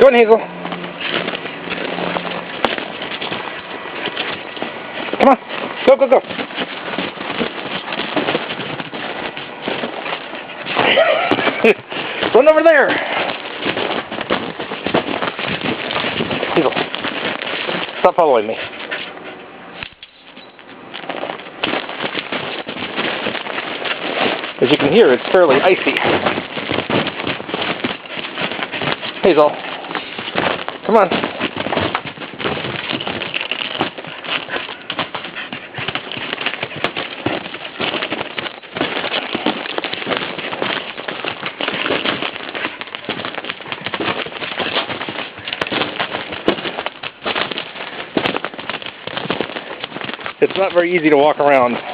Go on, Hazel. Come on. Go, go, go. Run over there. Hazel, stop following me. As you can hear, it's fairly icy. Hazel, come on. It's not very easy to walk around.